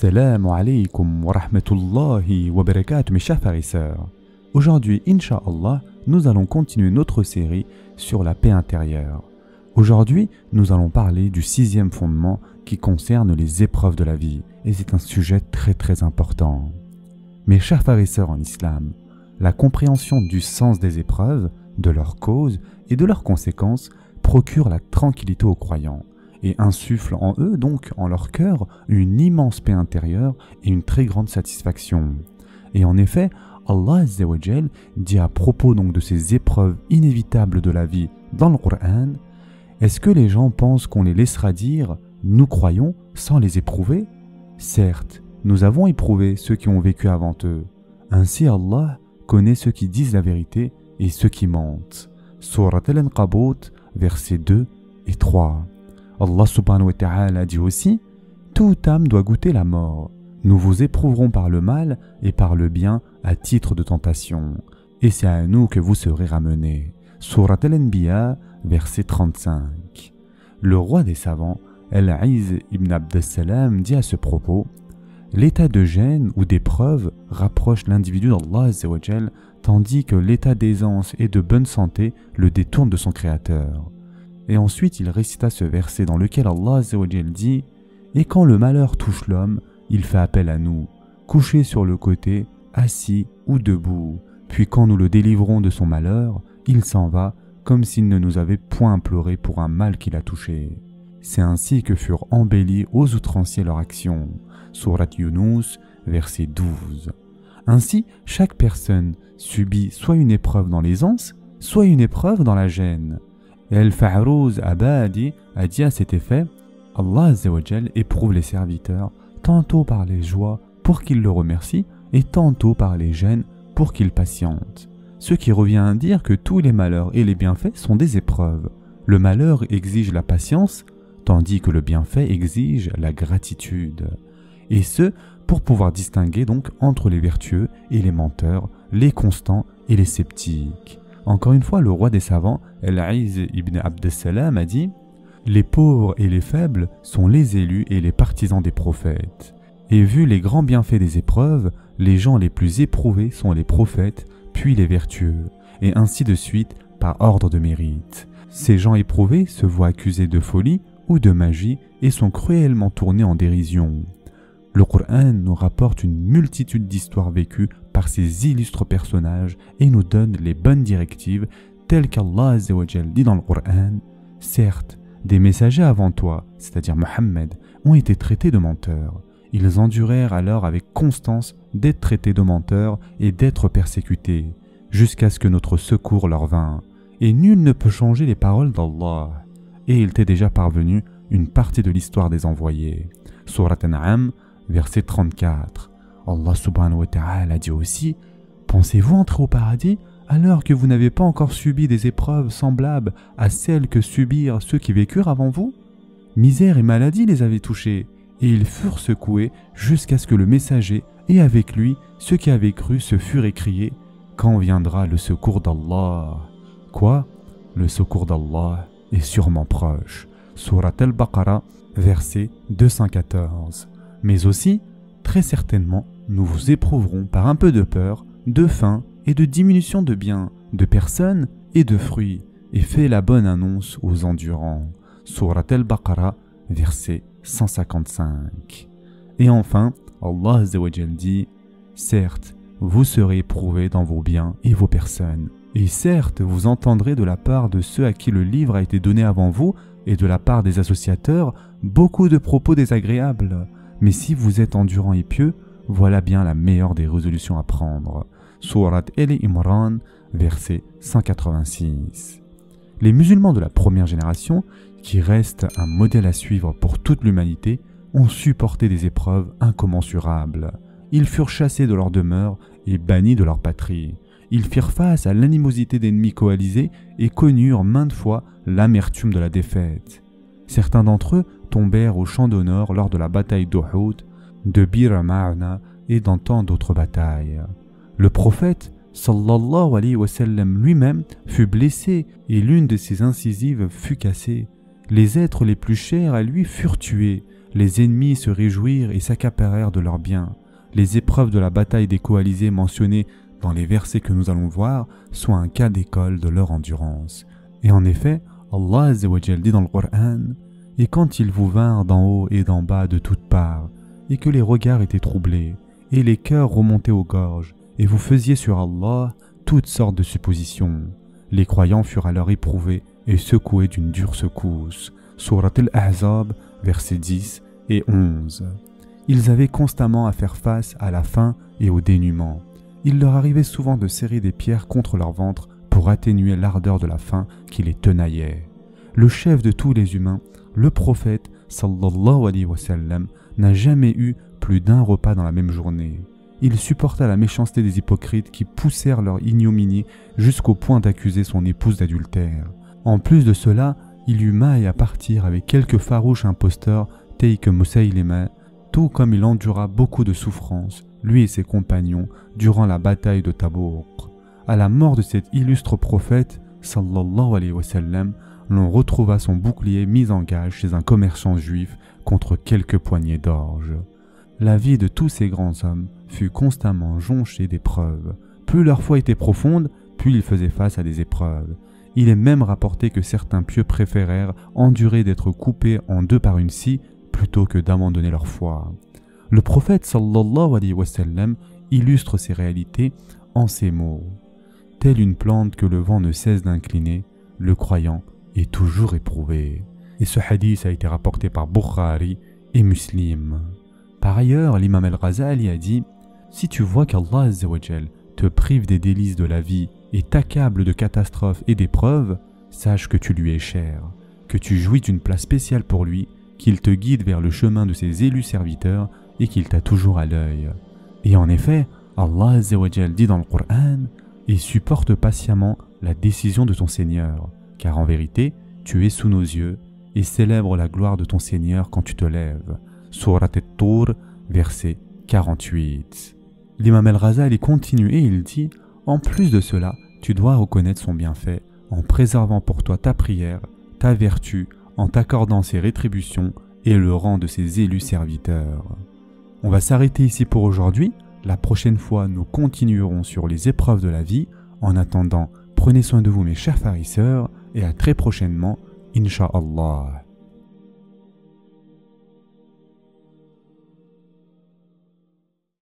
Assalamu alaikum wa rahmatullahi wa barakatuh mes chers frères et sœurs. Aujourd'hui, Inch'Allah, nous allons continuer notre série sur la paix intérieure. Aujourd'hui, nous allons parler du 6e fondement qui concerne les épreuves de la vie. Et c'est un sujet très important. Mes chers frères et sœurs en islam, la compréhension du sens des épreuves, de leurs causes et de leurs conséquences procure la tranquillité aux croyants et insuffle en eux, donc en leur cœur, une immense paix intérieure et une très grande satisfaction. Et en effet, Allah Azza wa Jal dit à propos donc de ces épreuves inévitables de la vie dans le Coran: est-ce que les gens pensent qu'on les laissera dire « nous croyons » sans les éprouver? Certes, nous avons éprouvé ceux qui ont vécu avant eux. Ainsi Allah connaît ceux qui disent la vérité et ceux qui mentent. Surat Al-Ankabut, versets 2 et 3. Allah subhanahu wa ta'ala dit aussi: toute âme doit goûter la mort. Nous vous éprouverons par le mal et par le bien à titre de tentation. Et c'est à nous que vous serez ramenés. Surat Al-Anbiya, verset 35. Le roi des savants, Al-Aïz ibn Abdessalam, dit à ce propos: l'état de gêne ou d'épreuve rapproche l'individu d'Allah Azza wa Jal, tandis que l'état d'aisance et de bonne santé le détourne de son Créateur. Et ensuite il récita ce verset dans lequel Allah Azza wa Jal dit: et quand le malheur touche l'homme, il fait appel à nous, couché sur le côté, assis ou debout. Puis quand nous le délivrons de son malheur, il s'en va, comme s'il ne nous avait point imploré pour un mal qui l'a touché. C'est ainsi que furent embellis aux outranciers leurs actions. Surat Yunus, verset 12. Ainsi, chaque personne subit soit une épreuve dans l'aisance, soit une épreuve dans la gêne. Et Al-Fa'rouz Abadi a dit à cet effet: Allah Azza wa Jal éprouve les serviteurs tantôt par les joies pour qu'ils le remercient et tantôt par les gênes pour qu'ils patientent. Ce qui revient à dire que tous les malheurs et les bienfaits sont des épreuves. Le malheur exige la patience, tandis que le bienfait exige la gratitude. Et ce, pour pouvoir distinguer donc entre les vertueux et les menteurs, les constants et les sceptiques. Encore une fois, le roi des savants, Al-Aïz ibn Abdessalam, a dit: les pauvres et les faibles sont les élus et les partisans des prophètes. Et vu les grands bienfaits des épreuves, les gens les plus éprouvés sont les prophètes, puis les vertueux, et ainsi de suite par ordre de mérite. Ces gens éprouvés se voient accusés de folie ou de magie et sont cruellement tournés en dérision. Le Coran nous rapporte une multitude d'histoires vécues par ces illustres personnages et nous donne les bonnes directives telles qu'Allah Azza wa Jal dit dans le Coran: certes, des messagers avant toi, c'est-à-dire Mohammed, ont été traités de menteurs. Ils endurèrent alors avec constance d'être traités de menteurs et d'être persécutés, jusqu'à ce que notre secours leur vînt. Et nul ne peut changer les paroles d'Allah. Et il t'est déjà parvenu une partie de l'histoire des envoyés. Surat An'am, verset 34. Allah subhanahu wa ta'ala dit aussi: pensez-vous entrer au paradis alors que vous n'avez pas encore subi des épreuves semblables à celles que subirent ceux qui vécurent avant vous? Misère et maladie les avaient touchés, et ils furent secoués jusqu'à ce que le messager et avec lui ceux qui avaient cru se furent écriés: quand viendra le secours d'Allah? Quoi? Le secours d'Allah est sûrement proche. Surat Al-Baqarah, verset 214. Mais aussi, très certainement, nous vous éprouverons par un peu de peur, de faim et de diminution de biens, de personnes et de fruits, et fais la bonne annonce aux endurants. Surat Al-Baqarah, verset 155. Et enfin, Allah Azza wa Jal dit: certes, vous serez éprouvés dans vos biens et vos personnes. Et certes, vous entendrez de la part de ceux à qui le livre a été donné avant vous et de la part des associateurs beaucoup de propos désagréables. Mais si vous êtes endurant et pieux, voilà bien la meilleure des résolutions à prendre. Surat Al-Imran, verset 186. Les musulmans de la première génération, qui restent un modèle à suivre pour toute l'humanité, ont supporté des épreuves incommensurables. Ils furent chassés de leur demeure et bannis de leur patrie. Ils firent face à l'animosité d'ennemis coalisés et connurent maintes fois l'amertume de la défaite. Certains d'entre eux tombèrent au champ d'honneur lors de la bataille d'Uhud, de Bir Ma'ana et dans tant d'autres batailles. Le prophète, sallallahu alayhi wa sallam, lui-même fut blessé et l'une de ses incisives fut cassée. Les êtres les plus chers à lui furent tués. Les ennemis se réjouirent et s'accaparèrent de leurs biens. Les épreuves de la bataille des coalisés mentionnées dans les versets que nous allons voir sont un cas d'école de leur endurance. Et en effet, Allah Azza wa Jal dit dans le Coran « Et quand ils vous vinrent d'en haut et d'en bas de toutes parts, et que les regards étaient troublés, et les cœurs remontaient aux gorges, et vous faisiez sur Allah toutes sortes de suppositions. Les croyants furent alors éprouvés et secoués d'une dure secousse. » Surat Al-Ahzab, versets 10 et 11. Ils avaient constamment à faire face à la faim et au dénuement. Il leur arrivait souvent de serrer des pierres contre leur ventre pour atténuer l'ardeur de la faim qui les tenaillait. Le chef de tous les humains, le prophète sallallahu alayhi wa sallam, n'a jamais eu plus d'un repas dans la même journée. Il supporta la méchanceté des hypocrites qui poussèrent leur ignominie jusqu'au point d'accuser son épouse d'adultère. En plus de cela, il eut maille à partir avec quelques farouches imposteurs tels que Musaylima, tout comme il endura beaucoup de souffrances, lui et ses compagnons, durant la bataille de Tabouk. À la mort de cet illustre prophète, sallallahu alayhi wa sallam, l'on retrouva son bouclier mis en gage chez un commerçant juif contre quelques poignées d'orge. La vie de tous ces grands hommes fut constamment jonchée d'épreuves. Plus leur foi était profonde, plus ils faisaient face à des épreuves. Il est même rapporté que certains pieux préférèrent endurer d'être coupés en deux par une scie plutôt que d'abandonner leur foi. Le prophète sallallahu alayhi wa sallam illustre ces réalités en ces mots. Telle une plante que le vent ne cesse d'incliner, le croyant est toujours éprouvé. Et ce hadith a été rapporté par Bukhari et Muslim. Par ailleurs, l'imam al-Ghazali a dit « Si tu vois qu'Allah Azza wa Jal te prive des délices de la vie et t'accable de catastrophes et d'épreuves, sache que tu lui es cher, que tu jouis d'une place spéciale pour lui, qu'il te guide vers le chemin de ses élus serviteurs et qu'il t'a toujours à l'œil. » Et en effet, Allah Azza wa Jal dit dans le Coran « Et supporte patiemment la décision de ton Seigneur, car en vérité, tu es sous nos yeux, et célèbre la gloire de ton Seigneur quand tu te lèves. » Surat At-Tur, verset 48. L'imam al-Ghazali continue et il dit « En plus de cela, tu dois reconnaître son bienfait en préservant pour toi ta prière, ta vertu, en t'accordant ses rétributions et le rang de ses élus serviteurs. » On va s'arrêter ici pour aujourd'hui. La prochaine fois, nous continuerons sur les épreuves de la vie. En attendant, prenez soin de vous mes chers frères et sœurs et à très prochainement, Inch'Allah.